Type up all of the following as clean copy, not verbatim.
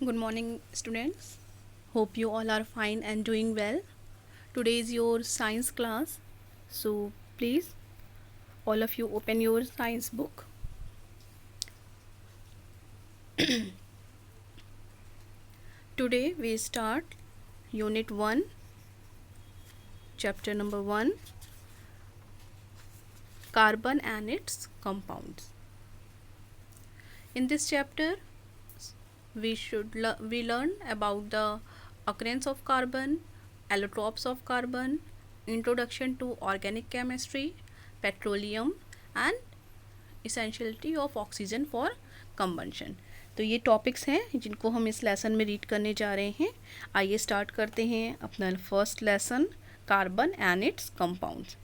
Good morning, students. Hope you all are fine and doing well. Today is your science class, so please, all of you, open your science book. Today we start Unit 1, Chapter number 1, Carbon and its Compounds. In this chapter, we learn about the occurrence of carbon, allotropes of carbon, introduction to organic chemistry, petroleum and essentiality of oxygen for combustion. तो ये topics हैं जिनको हम इस lesson में read करने जा रहे हैं. आइए स्टार्ट करते हैं अपना first lesson, carbon and it's compounds.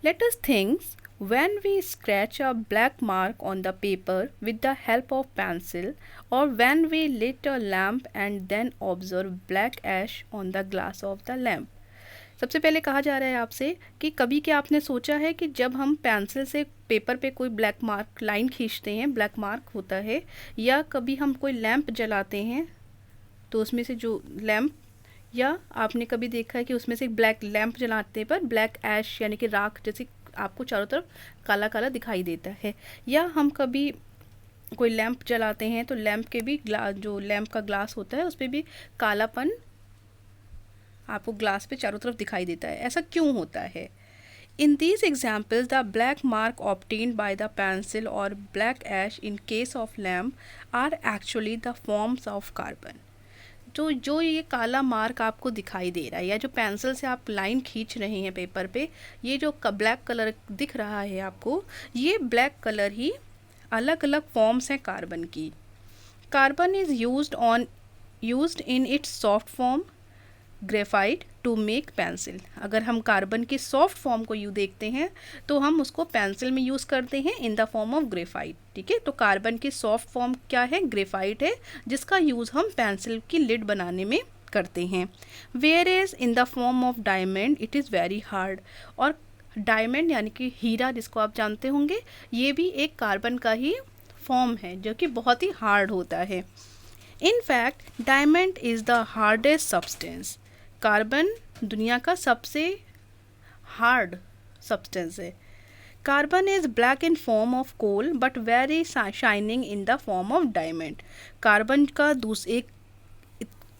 Let us think when we scratch a black mark on the paper with the help of pencil, or when we lit a lamp and then observe black ash on the glass of the lamp. सबसे पहले कहा जा रहा है आपसे कि कभी क्या आपने सोचा है कि जब हम पेंसिल से पेपर पे कोई ब्लैक मार्क लाइन खींचते हैं, ब्लैक मार्क होता है, या कभी हम कोई लैंप जलाते हैं तो उसमें से जो लैंप, या आपने कभी देखा है कि उसमें से एक ब्लैक लैंप जलाते पर ब्लैक ऐश यानी कि राख जैसे आपको चारों तरफ काला काला दिखाई देता है, या हम कभी कोई लैंप जलाते हैं तो लैंप के भी जो लैंप का ग्लास होता है उस पर भी कालापन आपको ग्लास पे चारों तरफ दिखाई देता है. ऐसा क्यों होता है? In these examples, the black mark obtained by the pencil or black ash in case of lamp are actually the forms of carbon. जो ये काला मार्क आपको दिखाई दे रहा है, या जो पेंसिल से आप लाइन खींच रहे हैं पेपर पे, ये जो ब्लैक कलर दिख रहा है आपको, ये ब्लैक कलर ही अलग अलग फॉर्म्स हैं कार्बन की. Carbon is used in its soft form graphite to make pencil. अगर हम कार्बन की सॉफ्ट फॉर्म को देखते हैं तो हम उसको पेंसिल में यूज़ करते हैं इन द फॉर्म ऑफ ग्रेफाइट. ठीक है, तो कार्बन की सॉफ्ट फॉर्म क्या है? ग्रेफाइट है, जिसका यूज़ हम पेंसिल की लिड बनाने में करते हैं. Where is in the form of diamond it is very hard. और डायमंड यानी कि हीरा, जिसको आप जानते होंगे, ये भी एक कार्बन का ही फॉर्म है जो कि बहुत ही हार्ड होता है. In fact diamond is the hardest substance. Carbon दुनिया का सबसे हार्ड सब्सटेंस है. Carbon is black in form of coal but very shining in the form of diamond. Carbon का एक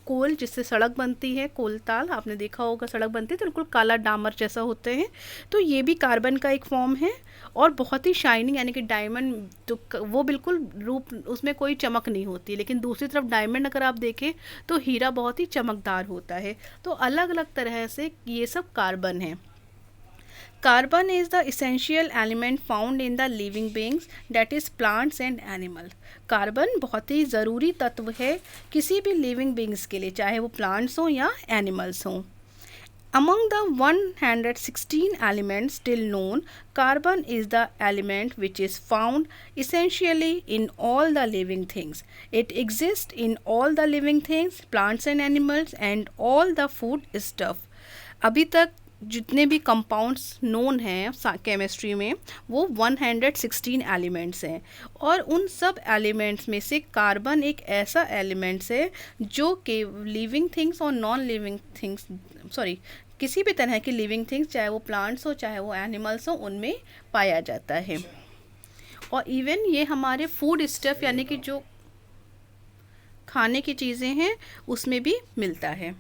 कोल जिससे सड़क बनती है, कोलताल आपने देखा होगा, सड़क बनती है तो बिल्कुल काला डामर जैसा होते हैं, तो ये भी कार्बन का एक फॉर्म है और बहुत ही शाइनिंग यानी कि डायमंड, तो वो बिल्कुल रूप उसमें कोई चमक नहीं होती. लेकिन दूसरी तरफ डायमंड अगर आप देखें तो हीरा बहुत ही चमकदार होता है. तो अलग अलग तरह से ये सब कार्बन है. Carbon is the essential element found in the living beings, that is plants and animal. Carbon बहुत ही ज़रूरी तत्व है किसी भी लिविंग बींग्स के लिए, चाहे वो प्लांट्स हों या एनिमल्स हों. Among the 116 elements still known, carbon is the element which is found essentially in all the living things. It exists in all the living things, plants and animals, and all the food stuff. अभी तक जितने भी compounds known हैं chemistry में वो 116 elements हैं, और उन सब एलिमेंट्स में से कार्बन एक ऐसा एलिमेंट्स है जो कि लिविंग थिंग्स और नॉन लिविंग थिंग्स, किसी भी तरह की लिविंग थिंग्स, चाहे वो प्लांट्स हो चाहे वो एनिमल्स हो, उनमें पाया जाता है. और इवन ये हमारे फूड स्टफ यानी कि जो खाने की चीज़ें हैं उसमें भी मिलता है.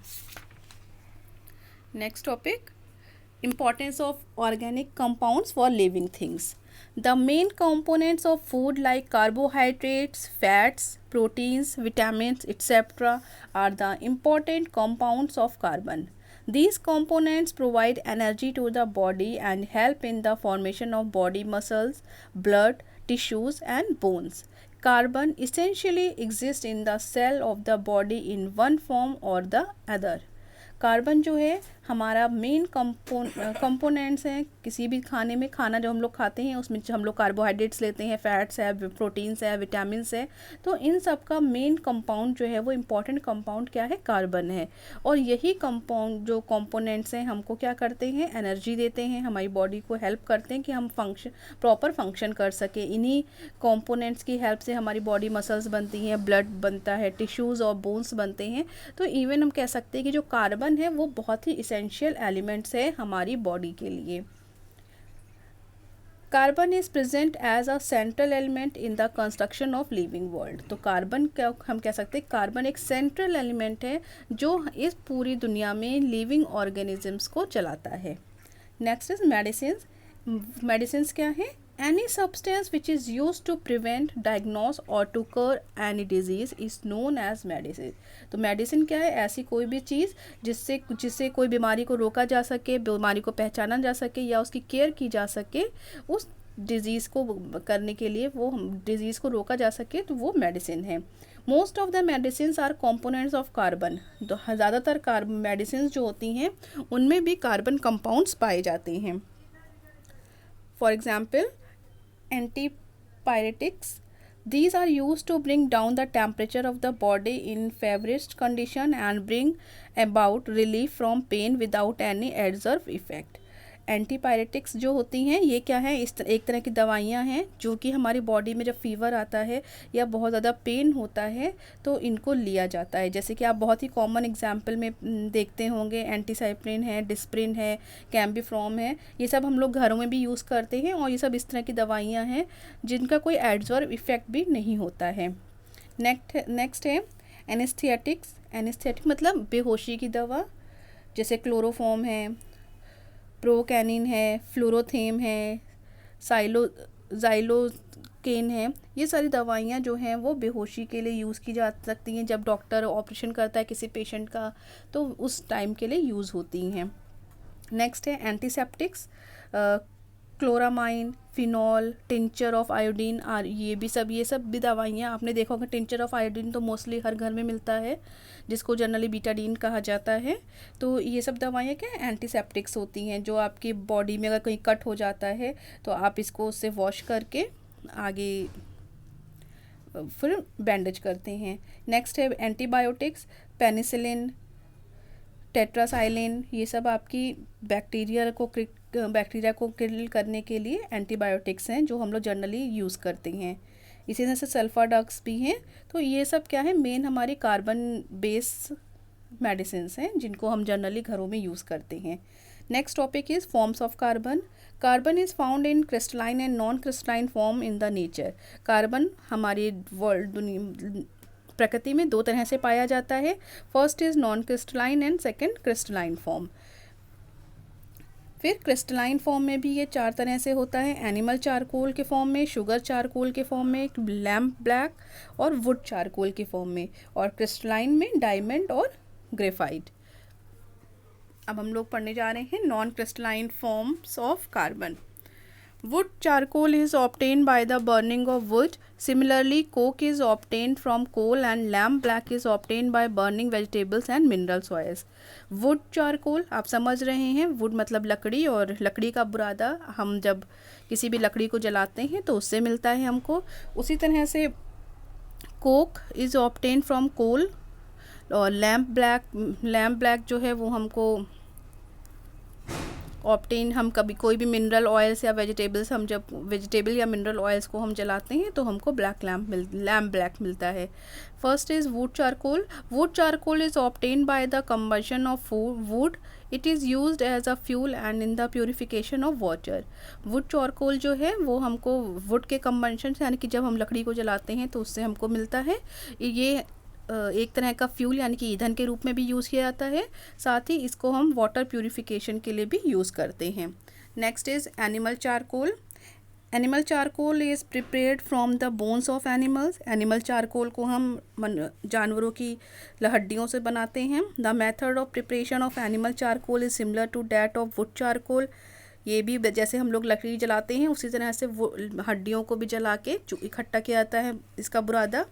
Next topic, importance of organic compounds for living things. The main components of food like carbohydrates, fats, proteins, vitamins, etc. are the important compounds of carbon. These components provide energy to the body and help in the formation of body muscles, blood, tissues and bones. Carbon essentially exists in the cell of the body in one form or the other. Carbon जो है हमारा main components हैं किसी भी खाने में। खाना जो हम लोग खाते हैं उसमें हम लोग कार्बोहाइड्रेट्स लेते हैं, फैट्स है, प्रोटीन्स है, विटामिन्स है। तो इन सब का मेन कंपाउंड जो है वो इम्पॉर्टेंट कंपाउंड क्या है, कार्बन है। और यही कंपाउंड जो कंपोनेंट्स हैं हमको क्या करते हैं, एनर्जी देते हैं, हमारी बॉडी को हेल्प करते हैं कि हम प्रॉपर फंक्शन कर सकें। इन्हीं कंपोनेंट्स की हेल्प से हमारी बॉडी मसल्स बनती हैं, ब्लड बनता है, टिश्यूज़ और बोन्स बनते हैं। तो इवन हम कह सकते हैं कि जो कार्बन है वो बहुत ही इसेंशियल एलिमेंट्स है हमारी बॉडी के लिए। Carbon is present as a central element in the construction of living world. तो कार्बन क्या हम कह सकते हैं, कार्बन एक सेंट्रल एलिमेंट है जो इस पूरी दुनिया में लिविंग ऑर्गेनिजम्स को चलाता है। Next is medicine. मेडिसिन क्या है, any substance which is use to prevent, diagnose और to cure any disease is known as medicine. तो मेडिसिन क्या है, ऐसी कोई भी चीज़ जिससे कोई बीमारी को रोका जा सके, बीमारी को पहचाना जा सके या उसकी केयर की जा सके, उस डिज़ीज़ को करने के लिए, वो डिज़ीज़ को रोका जा सके, तो वो मेडिसिन है। Most of the medicine are components of carbon. तो ज़्यादातर मेडिसिन जो होती हैं उनमें भी कार्बन कंपाउंड्स पाए जाते हैं। For example antipyretics, these are used to bring down the temperature of the body in feverish condition and bring about relief from pain without any adverse effect। Antipyretics जो होती हैं ये क्या है, एक तरह की दवाइयाँ हैं जो कि हमारी बॉडी में जब फीवर आता है या बहुत ज़्यादा पेन होता है तो इनको लिया जाता है। जैसे कि आप बहुत ही कॉमन एग्जांपल में देखते होंगे, एंटीसाइप्रिन है, डिस्प्रिन है, कैम्बिफ्रॉम है, ये सब हम लोग घरों में भी यूज़ करते हैं और ये सब इस तरह की दवाइयाँ हैं जिनका कोई एडवर्स इफ़ेक्ट भी नहीं होता है। नेक्स्ट है एनेस्थेटिक्स। एनेस्थेटिक मतलब बेहोशी की दवा, जैसे क्लोरोफॉर्म है, प्रोकैनिन है, फ्लोरोथेम है, जाइलोकेन है। ये सारी दवाइयाँ जो हैं वो बेहोशी के लिए यूज़ की जा सकती हैं। जब डॉक्टर ऑपरेशन करता है किसी पेशेंट का तो उस टाइम के लिए यूज़ होती हैं। नेक्स्ट है antiseptics. Chloramine, phenol, tincture of iodine और ये सब भी दवाइयाँ आपने देखा होगा। टिंचर ऑफ आयोडीन तो मोस्टली हर घर में मिलता है, जिसको जनरली बीटाडीन कहा जाता है। तो ये सब दवाइयाँ क्या एंटीसेप्टिक्स होती हैं, जो आपकी बॉडी में अगर कहीं कट हो जाता है तो आप इसको उससे वॉश करके आगे फिर बैंडेज करते हैं। नेक्स्ट है एंटीबायोटिक्स। पेनिसिलिन, टेट्रासाइलिन, ये सब आपकी बैक्टीरिया को किल करने के लिए एंटीबायोटिक्स हैं जो हम लोग जनरली यूज़ करते हैं। इसी तरह से सल्फा ड्रग्स भी हैं। तो ये सब क्या है, मेन हमारी कार्बन बेस मेडिसिन हैं जिनको हम जनरली घरों में यूज़ करते हैं। Next topic is forms of carbon. Carbon is found in crystalline and non crystalline form in the nature. Carbon हमारी प्रकृति में दो तरह से पाया जाता है। First is non crystalline and second crystalline form. फिर क्रिस्टलाइन फॉर्म में भी ये 4 तरह से होता है, एनिमल चारकोल के फॉर्म में, शुगर चारकोल के फॉर्म में, लैम्प ब्लैक और वुड चारकोल के फॉर्म में, और क्रिस्टलाइन में डायमंड और ग्रेफाइट। अब हम लोग पढ़ने जा रहे हैं non crystalline forms of carbon. Wood charcoal is obtained by the burning of wood. Similarly, coke is obtained from coal and lamp black is obtained by burning vegetables and mineral oils. Wood charcoal आप समझ रहे हैं, wood मतलब लकड़ी, और लकड़ी का बुरादा हम जब किसी भी लकड़ी को जलाते हैं तो उससे मिलता है हमको। उसी तरह से coke is obtained from coal, और लैम्प ब्लैक जो है वो हमको ऑप्टेन, हम कभी कोई भी मिनरल ऑयल्स या वेजिटेबल्स, हम जब वेजिटेबल या मिनरल ऑयल्स को हम जलाते हैं तो हमको लैम्प ब्लैक मिलता है। First is wood charcoal. Wood charcoal is obtained by the combustion of wood. It is used as a fuel and in the purification of water. Wood charcoal जो है वो हमको वुड के कंबशन से, यानी कि जब हम लकड़ी को जलाते हैं तो उससे हमको मिलता है। ये एक तरह का फ्यूल यानी कि ईंधन के रूप में भी यूज़ किया जाता है। साथ ही इसको हम वाटर प्यूरिफिकेशन के लिए भी यूज़ करते हैं। Next is animal charcoal. Animal charcoal is prepared from the bones of animals. Animal charcoal को हम जानवरों की हड्डियों से बनाते हैं। The method of preparation of animal charcoal is similar to that of wood charcoal. ये भी जैसे हम लोग लकड़ी जलाते हैं उसी तरह से वो हड्डियों को भी जला के इकट्ठा किया जाता है इसका बुरादा,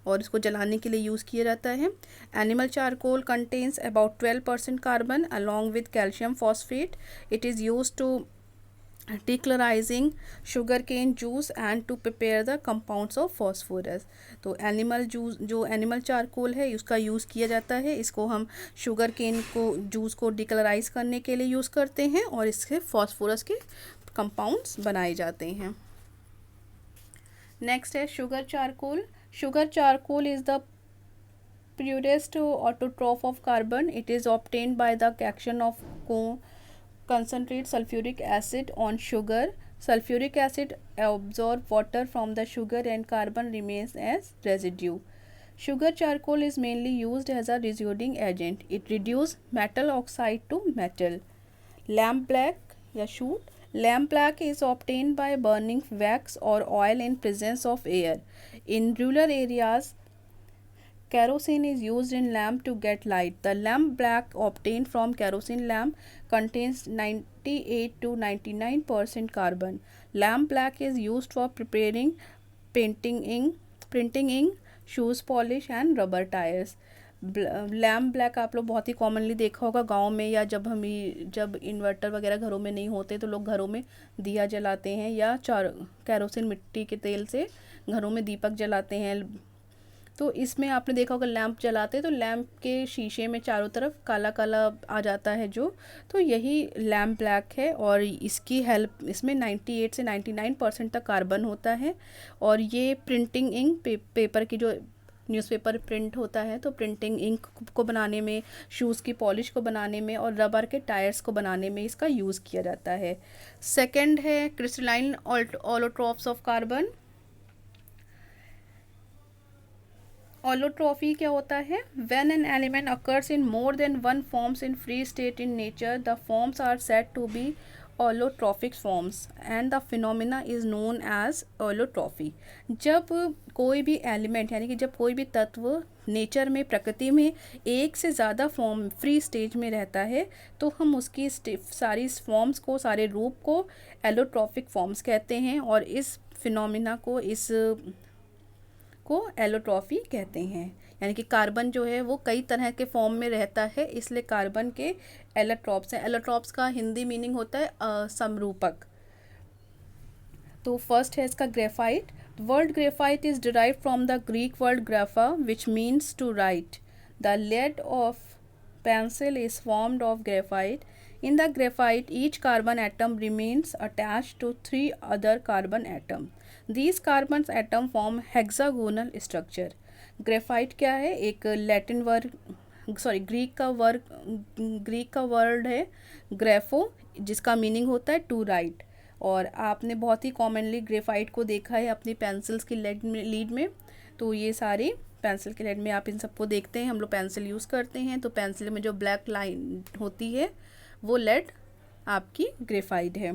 और इसको जलाने के लिए यूज़ किया जाता है। Animal charcoal contains about 12% carbon along with calcium phosphate. It is use to decolorizing sugarcane juice and to prepare the compounds of phosphorus। तो एनिमल जूस, जो एनिमल चारकोल है उसका यूज़ किया जाता है। इसको हम शुगर केन को जूस को डिकलराइज करने के लिए यूज़ करते हैं और इससे फॉस्फोरस के कंपाउंड्स बनाए जाते हैं। नेक्स्ट है sugar charcoal. Sugar charcoal is the purest autotroph of carbon. It is obtained by the action of concentrate sulfuric acid on sugar. Sulfuric acid absorbs water from the sugar and carbon remains as residue. Sugar charcoal is mainly used as a reducing agent. It reduces metal oxide to metal. Lamp black या shoot. Lamp black is obtained by burning wax or oil in presence of air. In rural areas, kerosene is used in lamp to get light. The lamp black obtained from kerosene lamp contains 98 to 99% carbon. Lamp black is used for preparing printing ink, shoes polish and rubber tires. Lamp black आप लोग बहुत ही commonly देखा होगा गांव में, या जब inverter वगैरह घरों में नहीं होते तो लोग घरों में दिया जलाते हैं या कैरोसिन मिट्टी के तेल से घरों में दीपक जलाते हैं। तो इसमें आपने देखा होगा लैंप जलाते तो लैंप के शीशे में चारों तरफ काला काला आ जाता है जो, तो यही लैंप ब्लैक है। और इसकी हेल्प, इसमें 98 से 99% तक कार्बन होता है। और ये प्रिंटिंग इंक, पेपर की जो न्यूज़पेपर प्रिंट होता है तो प्रिंटिंग इंक को बनाने में, शूज़ की पॉलिश को बनाने में और रबर के टायर्स को बनाने में इसका यूज़ किया जाता है। सेकंड है crystalline allotropes of carbon. Allotropy क्या होता है? When an element occurs in more than one forms in free state in nature, the forms are said to be allotropic forms and the phenomena is known as allotropy. जब कोई भी element यानी कि जब कोई भी तत्व नेचर में, प्रकृति में एक से ज़्यादा फॉर्म फ्री स्टेज में रहता है तो हम उसकी सारी फॉर्म्स को, सारे रूप को एलोट्रॉफिक फॉर्म्स कहते हैं और इस फिनोमिना को, एलोट्रॉफी कहते हैं। यानी कि कार्बन जो है वो कई तरह के फॉर्म में रहता है, इसलिए कार्बन के एलोट्रॉप्स हैं। एलोट्रॉप्स का हिंदी मीनिंग होता है समरूपक। तो फर्स्ट है इसका graphite. Word graphite is derived from the Greek word grapha which means to write. The lead of pencil is formed of graphite. In the graphite, each carbon atom remains attached to 3 other carbon atoms. These carbon atoms form hexagonal structure. Graphite क्या है? एक Latin Greek का word है ग्रेफो, जिसका meaning होता है to right. और आपने बहुत ही कॉमनली ग्रेफाइट को देखा है अपनी पेंसिल्स की लीड में। तो ये सारी पेंसिल के लेड में आप इन सबको देखते हैं, हम लोग पेंसिल यूज़ करते हैं तो पेंसिल में जो ब्लैक लाइन होती है वो लेड आपकी ग्रेफाइट है।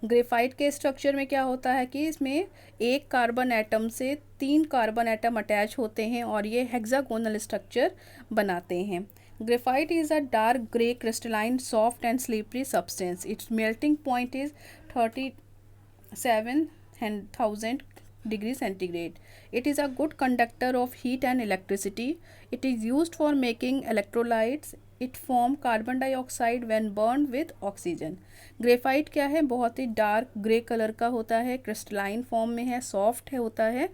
ग्रेफाइट के स्ट्रक्चर में क्या होता है कि इसमें एक कार्बन एटम से 3 कार्बन एटम अटैच होते हैं और ये हेक्सागोनल स्ट्रक्चर बनाते हैं। Graphite is a dark grey crystalline soft and slippery substance. It's melting point is 37,000 degree centigrade. It is a good conductor of heat and electricity. It is used for making electrolytes. It forms carbon dioxide when burned with oxygen. Graphite क्या है? बहुत ही dark grey colour का होता है, crystalline form में है, soft है होता है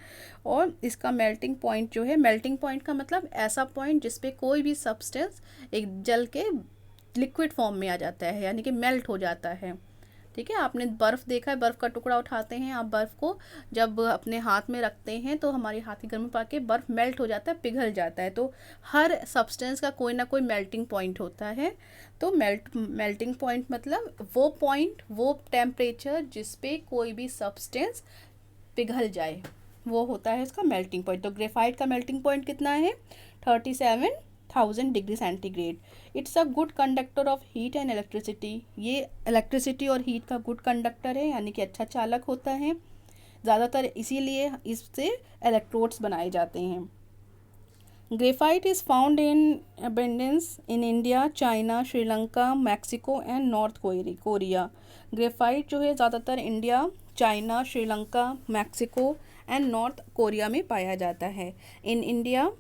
और इसका मेल्टिंग पॉइंट जो है, मेल्टिंग पॉइंट का मतलब ऐसा पॉइंट जिसपे कोई भी सब्सटेंस एक जल के लिक्विड फॉर्म में आ जाता है, यानी कि मेल्ट हो जाता है। ठीक है, आपने बर्फ़ देखा है, बर्फ़ का टुकड़ा उठाते हैं आप, बर्फ़ को जब अपने हाथ में रखते हैं तो हमारे हाथ की गर्मी पाके बर्फ़ मेल्ट हो जाता है, पिघल जाता है। तो हर सब्सटेंस का कोई ना कोई मेल्टिंग पॉइंट होता है। तो मेल्टिंग पॉइंट मतलब वो पॉइंट, वो टेम्परेचर जिस पे कोई भी सब्सटेंस पिघल जाए, वो होता है इसका मेल्टिंग पॉइंट। तो ग्रेफाइट का मेल्टिंग पॉइंट कितना है? 37,000 degree centigrade. It's a good conductor of heat and electricity. ये इलेक्ट्रिसिटी और हीट का गुड कंडक्टर है, यानी कि अच्छा चालक होता है ज़्यादातर, इसीलिए इससे इलेक्ट्रोड्स बनाए जाते हैं। Graphite is found in abundance in India, China, Sri Lanka, Mexico and North Korea. Graphite जो है ज़्यादातर India, China, Sri Lanka, Mexico and North Korea में पाया जाता है। In India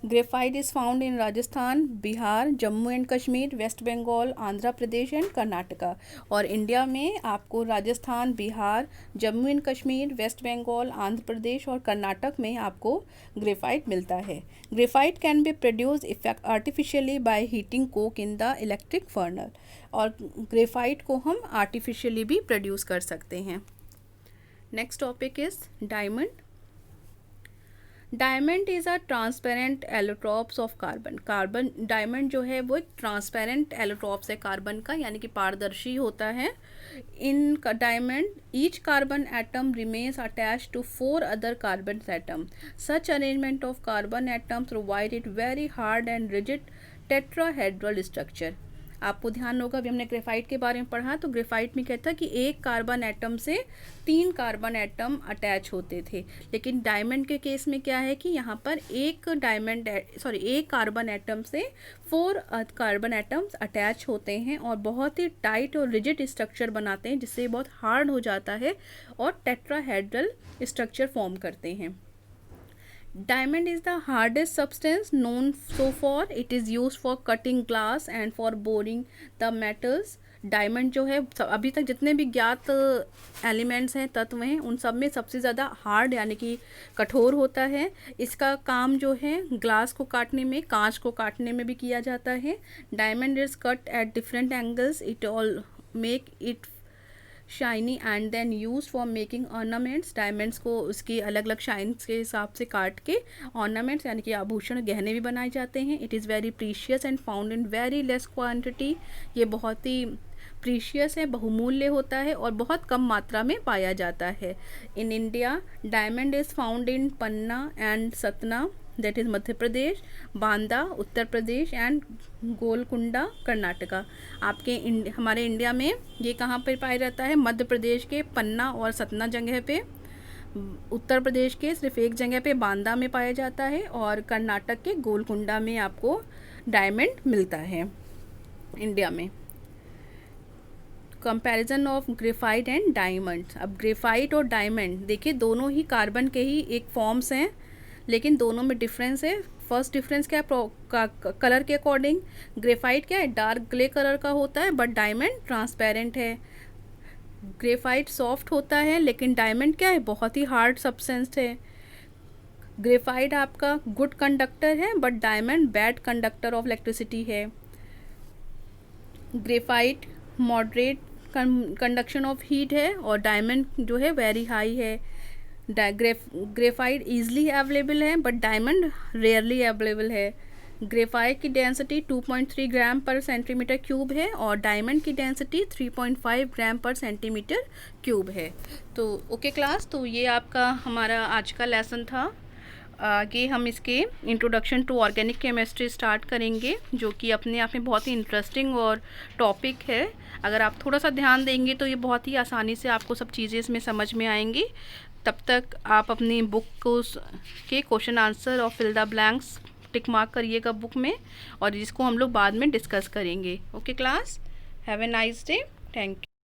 graphite is found in Rajasthan, Bihar, Jammu and Kashmir, West Bengal, Andhra Pradesh and Karnataka. और इंडिया में आपको राजस्थान, बिहार, जम्मू एंड कश्मीर, वेस्ट बंगाल, आंध्र प्रदेश और कर्नाटक में आपको ग्रेफाइट मिलता है। Graphite can be produce effect artificially by heating coke in the electric furnace. और ग्रेफाइट को हम आर्टिफिशियली भी प्रोड्यूस कर सकते हैं। Next topic is diamond. Diamond is a transparent allotropes of carbon. Diamond जो है वो एक ट्रांसपेरेंट एलोट्रॉप्स है कार्बन का, यानी कि पारदर्शी होता है। In diamond each carbon atom remains attached to 4 other carbon atom. Such arrangement of carbon atom provide it very hard and rigid tetrahedral structure. आपको ध्यान होगा, अभी हमने ग्रेफाइट के बारे में पढ़ा, तो ग्रेफाइट में कहता कि एक कार्बन एटम से 3 कार्बन एटम अटैच होते थे, लेकिन डायमंड के केस में क्या है कि यहाँ पर एक कार्बन एटम से 4 कार्बन एटम्स अटैच होते हैं और बहुत ही टाइट और रिजिड स्ट्रक्चर बनाते हैं, जिससे बहुत हार्ड हो जाता है और टेट्राहेड्रल स्ट्रक्चर फॉर्म करते हैं। Diamond is the hardest substance known so far. It is used for cutting glass and for boring the metals. Diamond जो है अभी तक जितने भी ज्ञात एलिमेंट्स हैं, तत्व हैं, उन सब में सबसे ज़्यादा हार्ड यानी कि कठोर होता है। इसका काम जो है ग्लास को काटने में, कांच को काटने में भी किया जाता है। Diamond is cut at different angles, it all make it shiny and then use for making ornaments. Diamonds को उसकी अलग अलग शाइन्स के हिसाब से काट के ऑर्नामेंट्स यानी कि आभूषण, गहने भी बनाए जाते हैं। It is very precious and found in very less quantity. ये बहुत ही प्रीशियस है, बहुमूल्य होता है और बहुत कम मात्रा में पाया जाता है। In India diamond is found in Panna and Satna, that is Madhya Pradesh, Banda Uttar Pradesh and Golconda Karnataka. हमारे इंडिया में ये कहाँ पर पाया जाता है? मध्य प्रदेश के पन्ना और सतना जगह पे, उत्तर प्रदेश के सिर्फ एक जगह पे बांदा में पाया जाता है और कर्नाटक के गोलकुंडा में आपको डायमंड मिलता है इंडिया में। Comparison of graphite and diamond. अब ग्रेफाइट और डायमंड देखिए, दोनों ही कार्बन के ही एक फॉर्म्स हैं, लेकिन दोनों में डिफरेंस है। फर्स्ट डिफरेंस क्या है? कलर के अकॉर्डिंग ग्रेफाइट क्या है? डार्क ग्रे कलर का होता है, बट डायमंड ट्रांसपेरेंट है। ग्रेफाइट सॉफ्ट होता है, लेकिन डायमंड क्या है? बहुत ही हार्ड सब्सटेंस है। ग्रेफाइट आपका गुड कंडक्टर है, but diamond bad conductor of electricity है। Graphite moderate conduction of heat है और डायमंड जो है वेरी हाई है। ग्रेफाइट ईजिली अवेलेबल है, बट डायमंड रेयरली अवेलेबल है। ग्रेफाइट की density 2.3 gram per centimetre cube है और डायमंड की डेंसिटी 3.5 ग्राम पर सेंटीमीटर क्यूब है। तो ओके क्लास, तो ये आपका हमारा आज का लेसन था। आगे हम इसके introduction to organic chemistry start करेंगे, जो कि अपने आप में बहुत ही इंटरेस्टिंग और टॉपिक है। अगर आप थोड़ा सा ध्यान देंगे तो ये बहुत ही आसानी से आपको सब चीज़ें इसमें समझ में आएंगी। तब तक आप अपनी बुक को के क्वेश्चन आंसर और fill the blanks tick mark करिएगा बुक में, और जिसको हम लोग बाद में डिस्कस करेंगे। Okay class, have a nice day, thank you.